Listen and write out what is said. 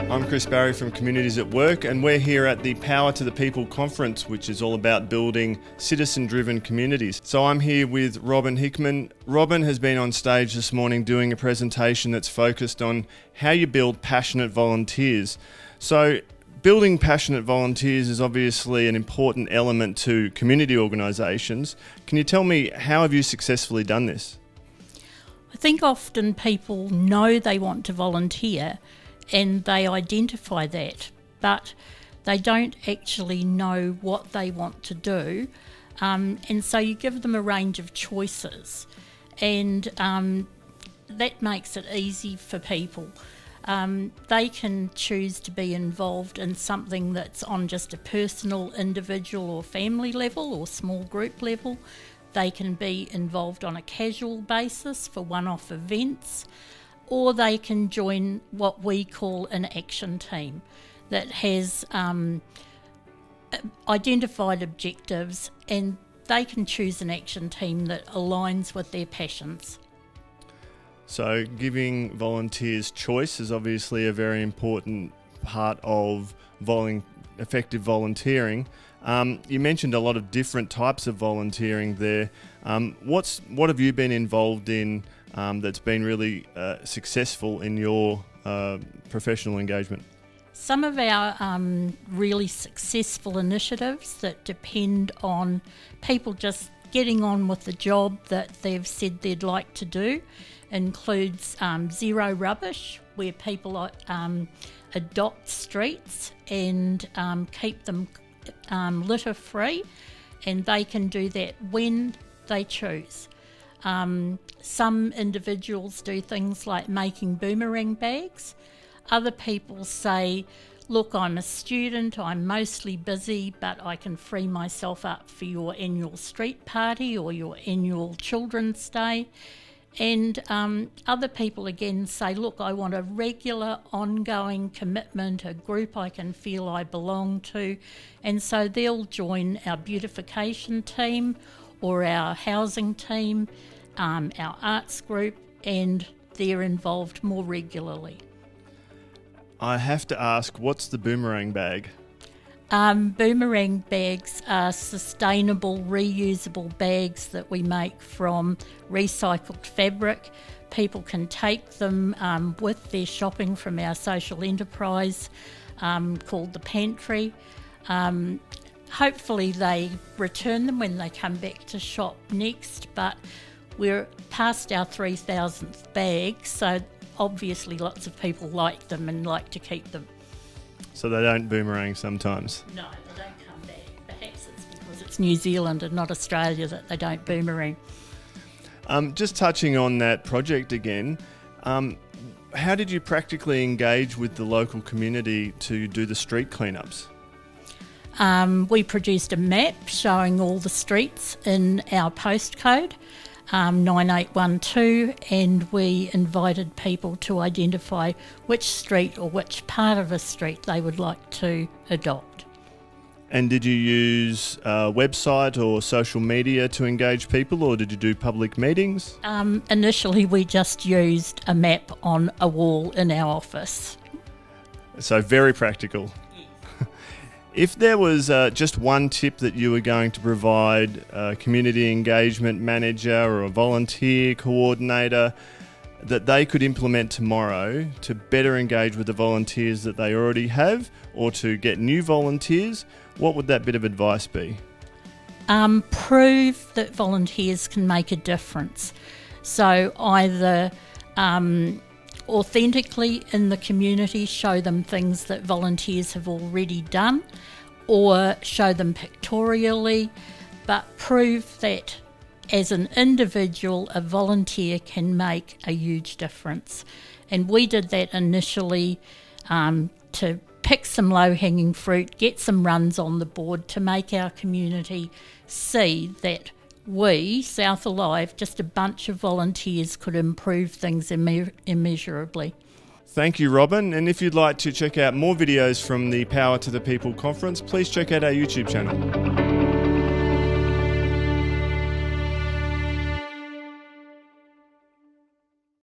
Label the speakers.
Speaker 1: I'm Chris Barry from Communities at Work, and we're here at the Power to the People conference, which is all about building citizen-driven communities. So I'm here with Robyn Hickman. Robyn has been on stage this morning doing a presentation that's focused on how you build passionate volunteers. So building passionate volunteers is obviously an important element to community organisations. Can you tell me, how have you successfully done this?
Speaker 2: I think often people know they want to volunteer and they identify that, but they don't actually know what they want to do. And so you give them a range of choices, and that makes it easy for people. They can choose to be involved in something that's on just a personal, individual or family level or small group level. They can be involved on a casual basis for one-off events, or they can join what we call an action team that has identified objectives, and they can choose an action team that aligns with their passions.
Speaker 1: So giving volunteers choice is obviously a very important part of effective volunteering. You mentioned a lot of different types of volunteering there. What have you been involved in that's been really successful in your professional engagement?
Speaker 2: Some of our really successful initiatives that depend on people just getting on with the job that they've said they'd like to do includes Zero Rubbish, where people adopt streets and keep them litter free, and they can do that when they choose. Some individuals do things like making boomerang bags. Other people say, look, I'm a student, I'm mostly busy, but I can free myself up for your annual street party or your annual children's day. And other people again say, look, I want a regular, ongoing commitment, a group I can feel I belong to. And so they'll join our beautification team or our housing team, our arts group, and they're involved more regularly.
Speaker 1: I have to ask, what's the boomerang bag?
Speaker 2: Boomerang bags are sustainable, reusable bags that we make from recycled fabric. People can take them with their shopping from our social enterprise called The Pantry. Hopefully they return them when they come back to shop next, but we're past our 3,000th bag, so obviously lots of people like them and like to keep them.
Speaker 1: So they don't boomerang sometimes?
Speaker 2: No, they don't come back. Perhaps it's because it's New Zealand and not Australia that they don't boomerang.
Speaker 1: Just touching on that project again, how did you practically engage with the local community to do the street cleanups?
Speaker 2: We produced a map showing all the streets in our postcode, 9812, and we invited people to identify which street or which part of a street they would like to adopt.
Speaker 1: And did you use a website or social media to engage people, or did you do public meetings?
Speaker 2: Initially we just used a map on a wall in our office.
Speaker 1: So very practical. If there was just one tip that you were going to provide a community engagement manager or a volunteer coordinator that they could implement tomorrow to better engage with the volunteers that they already have, or to get new volunteers, what would that bit of advice be?
Speaker 2: Prove that volunteers can make a difference. So either authentically in the community show them things that volunteers have already done, or show them pictorially, but prove that as an individual a volunteer can make a huge difference. And we did that initially to pick some low-hanging fruit, get some runs on the board to make our community see that we, South Alive, just a bunch of volunteers, could improve things immeasurably.
Speaker 1: Thank you, Robyn. And if you'd like to check out more videos from the Power to the People conference, please check out our YouTube channel.